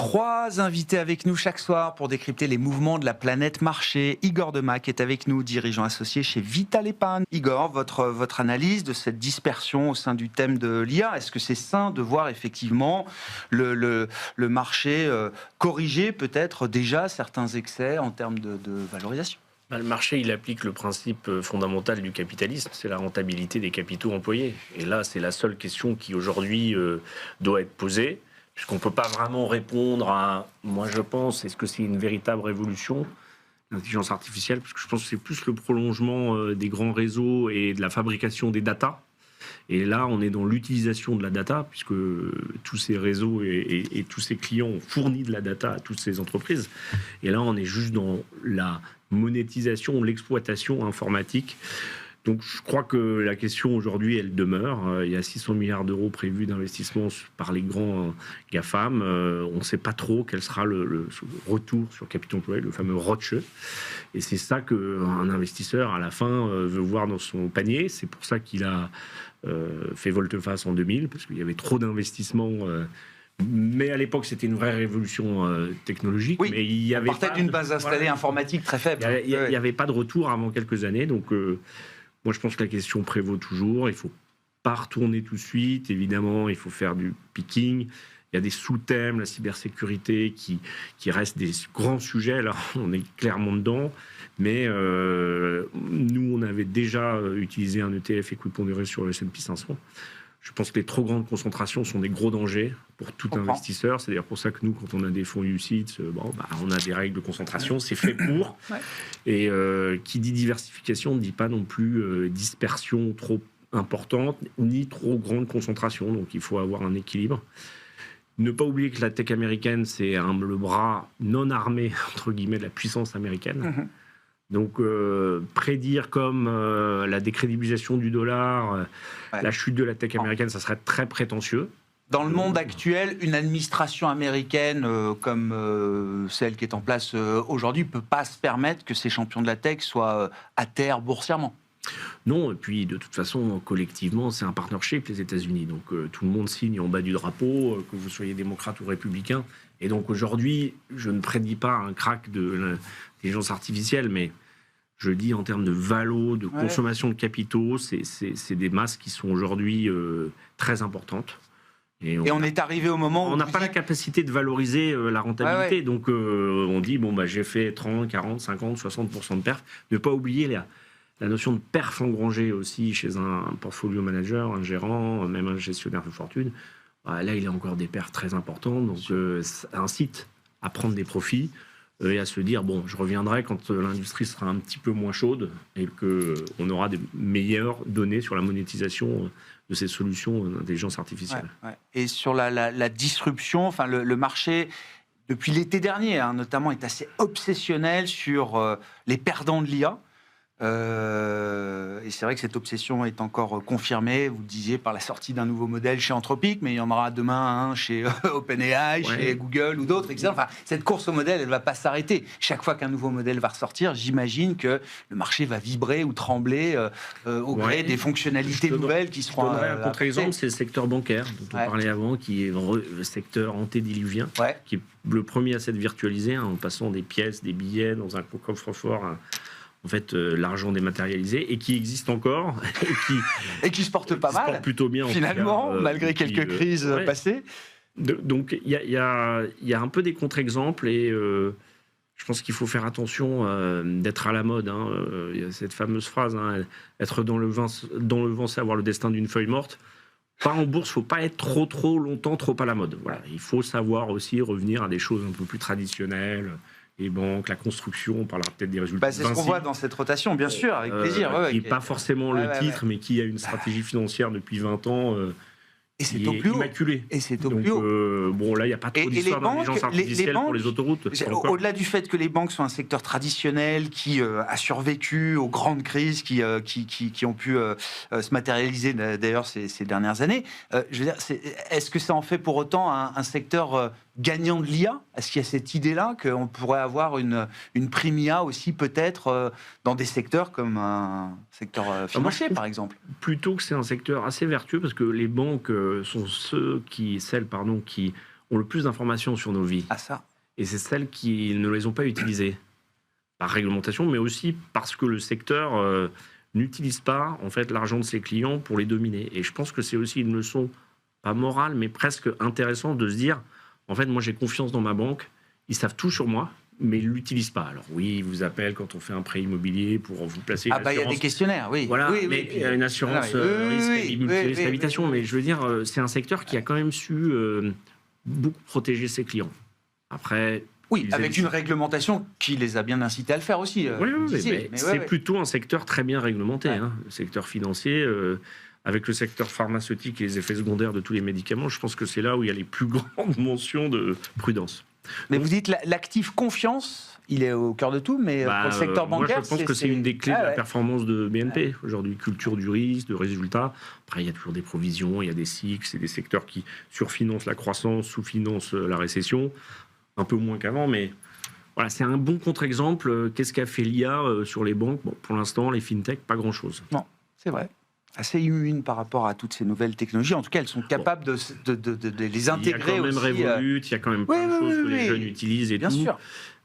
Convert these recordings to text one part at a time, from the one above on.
3 invités avec nous chaque soir pour décrypter les mouvements de la planète marché. Igor Demac est avec nous, dirigeant associé chez Vital Épargne. Igor, votre analyse de cette dispersion au sein du thème de l'IA, est-ce que c'est sain de voir effectivement le marché corriger peut-être déjà certains excès en termes de valorisation ? Le marché, il applique le principe fondamental du capitalisme, c'est la rentabilité des capitaux employés. Et là, c'est la seule question qui aujourd'hui doit être posée, puisqu'on ne peut pas vraiment répondre à, moi je pense, est-ce que c'est une véritable révolution, l'intelligence artificielle, parce que je pense que c'est plus le prolongement des grands réseaux et de la fabrication des data. Et là, on est dans l'utilisation de la data, puisque tous ces réseaux et tous ces clients ont fourni de la data à toutes ces entreprises. Et là, on est juste dans la monétisation, l'exploitation informatique. Donc, je crois que la question aujourd'hui, elle demeure. Il y a 600 milliards d'euros prévus d'investissement par les grands GAFAM. On ne sait pas trop quel sera le retour sur capital employé, le fameux ROCE. Et c'est ça qu'un investisseur, à la fin, veut voir dans son panier. C'est pour ça qu'il a fait volte-face en 2000, parce qu'il y avait trop d'investissements. Mais à l'époque, c'était une vraie révolution technologique. Oui, mais il y avait on partait d'une base installée informatique très faible. Il n'y avait pas de retour avant quelques années. Donc, moi, je pense que la question prévaut toujours. Il ne faut pas retourner tout de suite. Évidemment, il faut faire du picking. Il y a des sous-thèmes, la cybersécurité, qui restent des grands sujets. Là, on est clairement dedans. Mais nous, on avait déjà utilisé un ETF équipondéré sur le S&P 500. Je pense que les trop grandes concentrations sont des gros dangers pour tout investisseur. C'est d'ailleurs pour ça que nous, quand on a des fonds UCITS, on a des règles de concentration, c'est fait pour. Ouais. Et qui dit diversification ne dit pas non plus dispersion trop importante, ni trop grande concentration. Donc il faut avoir un équilibre. Ne pas oublier que la tech américaine, c'est le bras non armé, entre guillemets, de la puissance américaine. Donc, prédire comme la décrédibilisation du dollar, la chute de la tech américaine, ça serait très prétentieux. Dans le monde actuel, une administration américaine comme celle qui est en place aujourd'hui ne peut pas se permettre que ces champions de la tech soient à terre boursièrement. Non, et puis de toute façon, collectivement, c'est un partnership, les États-Unis. Donc tout le monde signe en bas du drapeau, que vous soyez démocrate ou républicain. Et donc aujourd'hui, je ne prédis pas un crack de l'intelligence artificielle, mais je dis en termes de valo, de consommation de capitaux, c'est des masses qui sont aujourd'hui très importantes. Et on est arrivé au moment où... On n'a pas la capacité de valoriser la rentabilité. Donc on dit, j'ai fait 30, 40, 50, 60% de perf. Ne pas oublier la notion de perf engrangée aussi chez un portfolio manager, un gérant, même un gestionnaire de fortune. Là, il y a encore des perfs très importantes. Donc ça incite à prendre des profits et à se dire, je reviendrai quand l'industrie sera un petit peu moins chaude et qu'on aura des meilleures données sur la monétisation de ces solutions d'intelligence artificielle. Et sur la disruption, le marché, depuis l'été dernier, notamment, est assez obsessionnel sur les perdants de l'IA. Et c'est vrai que cette obsession est encore confirmée, vous le disiez, par la sortie d'un nouveau modèle chez Anthropic, mais il y en aura demain un chez OpenAI, chez Google ou d'autres, etc. Cette course au modèle, elle ne va pas s'arrêter. Chaque fois qu'un nouveau modèle va ressortir, j'imagine que le marché va vibrer ou trembler au gré des fonctionnalités nouvelles qui seront... Je donnerai un contre-exemple, c'est le secteur bancaire, dont on parlait avant, qui est le secteur antédiluvien, qui est le premier à s'être virtualisé, en passant des pièces, des billets dans un coffre-fort... En fait, l'argent dématérialisé, et qui existe encore, et qui se porte pas mal, porte plutôt bien finalement, malgré quelques crises passées. Donc, il y a un peu des contre-exemples, et je pense qu'il faut faire attention d'être à la mode. Il y a cette fameuse phrase, être dans le vent, c'est avoir le destin d'une feuille morte. Pas en bourse, il ne faut pas être trop longtemps, trop à la mode. Voilà. Il faut savoir aussi revenir à des choses un peu plus traditionnelles. Les banques, la construction, on parlera peut-être des résultats. C'est ce qu'on voit dans cette rotation, bien sûr, avec plaisir. Qui n'est pas forcément le titre, mais qui a une stratégie financière depuis 20 ans. Et c'est au plus haut. Immaculé. Et c'est au plus haut. Là, il n'y a pas trop d'histoire d'intelligence artificielle pour les autoroutes. Au-delà du fait que les banques sont un secteur traditionnel qui a survécu aux grandes crises qui ont pu se matérialiser d'ailleurs ces dernières années, je veux dire, est-ce que ça en fait pour autant un secteur gagnant de l'IA? Est-ce qu'il y a cette idée-là qu'on pourrait avoir une prime IA aussi peut-être dans des secteurs comme un secteur financier, par exemple? Plutôt que c'est un secteur assez vertueux, parce que les banques sont celles qui ont le plus d'informations sur nos vies. Ah ça. Et c'est celles qui ne les ont pas utilisées par réglementation, mais aussi parce que le secteur n'utilise pas en fait l'argent de ses clients pour les dominer. Et je pense que c'est aussi une leçon, pas morale, mais presque intéressante de se dire, en fait, moi j'ai confiance dans ma banque, ils savent tout sur moi, mais ils ne l'utilisent pas. Alors oui, ils vous appellent quand on fait un prêt immobilier pour vous placer une Ah bah il y a des questionnaires, oui. Voilà, oui, mais il y a une assurance risque habitation. Mais je veux dire, c'est un secteur qui a quand même su beaucoup protéger ses clients. Après... Oui, avec une réglementation qui les a bien incités à le faire aussi. Oui, mais c'est plutôt un secteur très bien menté. Ouais. Hein. Le secteur financier, avec le secteur pharmaceutique et les effets secondaires de tous les médicaments, je pense que c'est là où il y a les plus grandes mentions de prudence. Mais vous dites l'actif confiance, il est au cœur de tout, mais pour le secteur bancaire... Moi, je pense que c'est une des clés de la performance de BNP. Aujourd'hui, culture du risque, de résultats. Après, il y a toujours des provisions, il y a des cycles, c'est des secteurs qui surfinancent la croissance, sous-financent la récession. Un peu moins qu'avant, mais voilà, c'est un bon contre-exemple. Qu'est-ce qu'a fait l'IA sur les banques? Bon, pour l'instant, les fintechs, pas grand-chose. Non, c'est vrai. Assez immune par rapport à toutes ces nouvelles technologies. En tout cas, elles sont capables de les intégrer aussi. Il y a quand même Revolut, il y a quand même plein de choses que les jeunes utilisent et bien tout. sûr.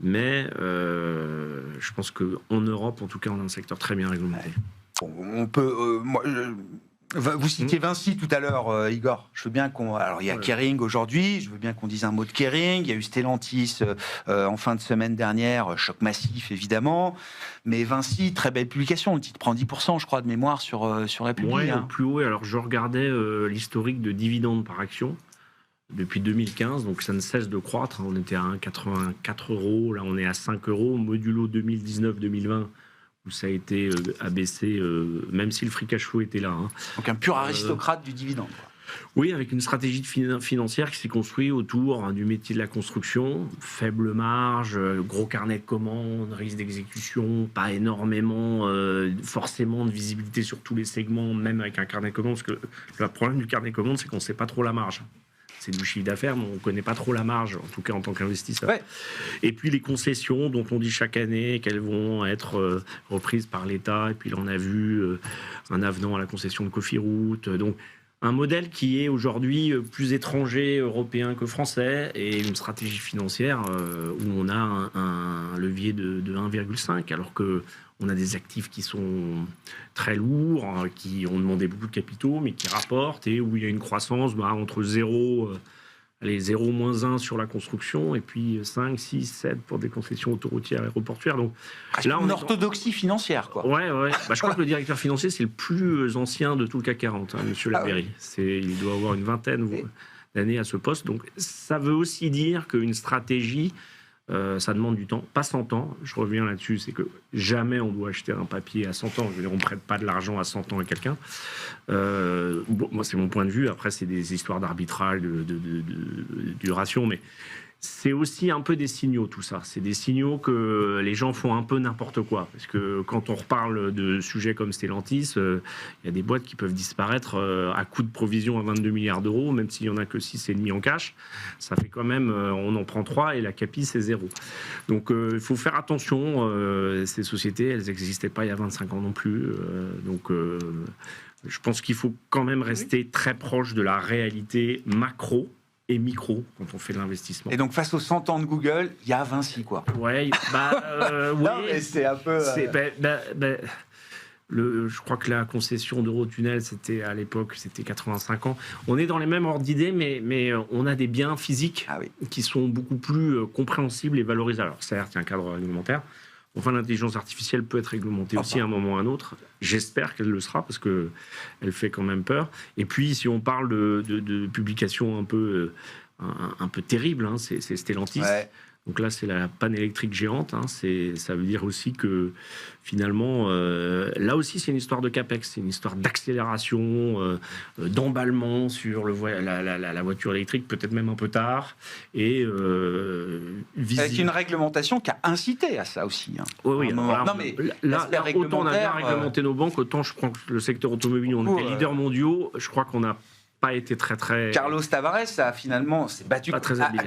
Mais je pense qu'en Europe, en tout cas, on a un secteur très bien réglementé. Bon, on peut... vous citiez Vinci tout à l'heure, Igor. Je veux bien qu'on... Alors, il y a Kering aujourd'hui. Je veux bien qu'on dise un mot de Kering. Il y a eu Stellantis en fin de semaine dernière. Choc massif, évidemment. Mais Vinci, très belle publication. Le titre prend 10%, je crois, de mémoire sur la publi. Ouais, au plus haut. Alors, je regardais l'historique de dividendes par action depuis 2015. Donc, ça ne cesse de croître. On était à 1,84 €. Là, on est à 5 €. Modulo 2019-2020. Où ça a été abaissé, même si le free cash flow était là. Hein. Donc un pur aristocrate du dividende. Quoi. Oui, avec une stratégie financière qui s'est construite autour du métier de la construction, faible marge, gros carnet de commandes, risque d'exécution, pas énormément forcément de visibilité sur tous les segments, même avec un carnet de commandes, parce que le problème du carnet de commandes, c'est qu'on ne sait pas trop la marge. C'est du chiffre d'affaires, mais on ne connaît pas trop la marge, en tout cas en tant qu'investisseur. Ouais. Et puis les concessions dont on dit chaque année qu'elles vont être reprises par l'État, et puis là on a vu un avenant à la concession de Cofiroute. Donc un modèle qui est aujourd'hui plus étranger, européen que français, et une stratégie financière où on a un levier de 1,5, alors que on a des actifs qui sont très lourds, qui ont demandé beaucoup de capitaux, mais qui rapportent, et où il y a une croissance entre 0 moins 1 sur la construction, et puis 5, 6, 7 pour des concessions autoroutières et aéroportuaires. Donc, là, on orthodoxie financière, quoi. Ouais. Je crois que le directeur financier, c'est le plus ancien de tout le CAC 40, monsieur Labéry. Il doit avoir une vingtaine d'années à ce poste. Donc, ça veut aussi dire qu'une stratégie... ça demande du temps, pas 100 ans. Je reviens là-dessus, c'est que jamais on doit acheter un papier à 100 ans. Je veux dire, on ne prête pas de l'argent à 100 ans à quelqu'un. Moi, c'est mon point de vue. Après, c'est des histoires d'arbitrage, de duration, mais c'est aussi un peu des signaux, tout ça. C'est des signaux que les gens font un peu n'importe quoi. Parce que quand on reparle de sujets comme Stellantis, il y a des boîtes qui peuvent disparaître à coût de provision à 22 milliards d'euros, même s'il n'y en a que 6,5 en cash. Ça fait quand même, on en prend 3 et la CAPI, c'est 0. Donc il faut faire attention. Ces sociétés, elles n'existaient pas il y a 25 ans non plus. Je pense qu'il faut quand même rester très proche de la réalité macro et micro quand on fait de l'investissement. Et donc face aux 100 ans de Google, il y a Vinci, quoi. Ouais, oui. Non, mais c'est un peu... je crois que la concession d'Eurotunnel, à l'époque, c'était 85 ans. On est dans les mêmes ordres d'idées, mais on a des biens physiques qui sont beaucoup plus compréhensibles et valorisables. Alors certes, il y a un cadre réglementaire. Enfin, l'intelligence artificielle peut être réglementée aussi à un moment ou à un autre. J'espère qu'elle le sera, parce qu'elle fait quand même peur. Et puis, si on parle de publications un peu terribles, c'est Stellantis. Ouais. Donc là, c'est la panne électrique géante. Ça veut dire aussi que, finalement, là aussi, c'est une histoire de capex. C'est une histoire d'accélération, d'emballement sur la voiture électrique, peut-être même un peu tard. Et avec une réglementation qui a incité à ça aussi. Oui. Là, autant on a bien réglementé nos banques, autant je crois que le secteur automobile, on était leaders mondiaux. Je crois qu'on a pas été très... Carlos Tavares a finalement s'est battu, a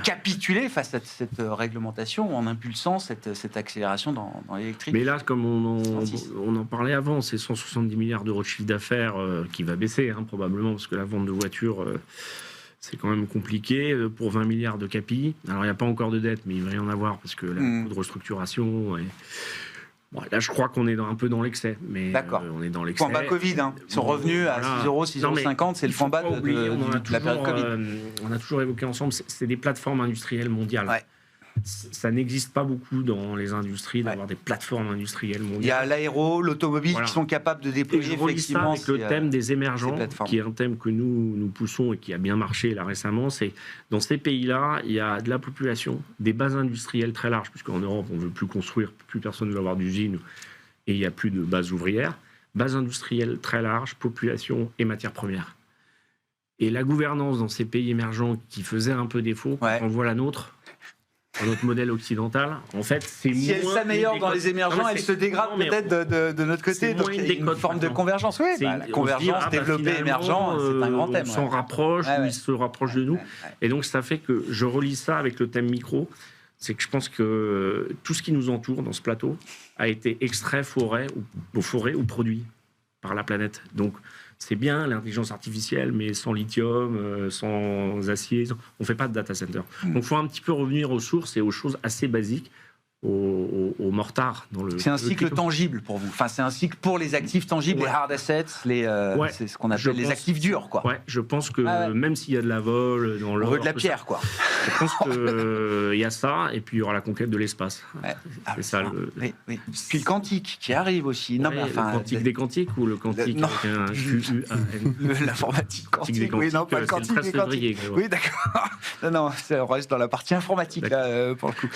capitulé face à cette réglementation en impulsant cette accélération dans l'électrique. Mais là, comme on en parlait avant, c'est 170 milliards d'euros de chiffre d'affaires qui va baisser, probablement, parce que la vente de voitures c'est quand même compliqué pour 20 milliards de capi. Alors, il n'y a pas encore de dette, mais il va y en avoir parce que là, il y a beaucoup de restructuration. Bon, là, je crois qu'on est un peu dans l'excès. Mais on est dans l'excès. Point bas Covid, hein. Ils sont revenus à 6 euros, 6,50 €, c'est le point bas de la période Covid. On a toujours évoqué ensemble, c'est des plateformes industrielles mondiales. Ouais. Ça n'existe pas beaucoup dans les industries d'avoir des plateformes industrielles mondiales. Il y a l'aéro, l'automobile qui sont capables de déployer effectivement. Avec le thème des émergents, qui est un thème que nous poussons et qui a bien marché là récemment, c'est dans ces pays-là, il y a de la population, des bases industrielles très larges, puisqu'en Europe, on ne veut plus construire, plus personne ne veut avoir d'usine et il n'y a plus de bases ouvrières. Bases industrielles très larges, population et matières premières. Et la gouvernance dans ces pays émergents qui faisait un peu défaut, quand on voit la nôtre, notre modèle occidental, en fait, c'est si elle s'améliore dans les émergents, elle se dégrade peut-être de notre côté. Donc il y a une forme de convergence. Oui, la convergence, développée, émergent, c'est un grand thème. On s'en rapproche, ou ils se rapprochent de nous. Et donc ça fait que je relis ça avec le thème micro. C'est que je pense que tout ce qui nous entoure dans ce plateau a été extrait forêt ou produit par la planète. Donc c'est bien l'intelligence artificielle, mais sans lithium, sans acier, on ne fait pas de data center. Donc il faut un petit peu revenir aux sources et aux choses assez basiques, au mortar. C'est un cycle tangible pour vous. Enfin, c'est un cycle pour les actifs tangibles, les hard assets, c'est ce qu'on appelle les actifs durs, quoi. Ouais, je pense que même s'il y a de la vol dans l'or, on veut de la pierre, quoi. Je pense qu'il y a ça, et puis il y aura la conquête de l'espace. C'est ça. Oui. Puis le quantique qui arrive aussi. Non, mais le quantique des quantiques ou le quantique avec un QUAN. L'informatique quantique. Oui, non, pas le quantique des quantiques. Oui, d'accord. Non, on reste dans la partie informatique là, pour le coup.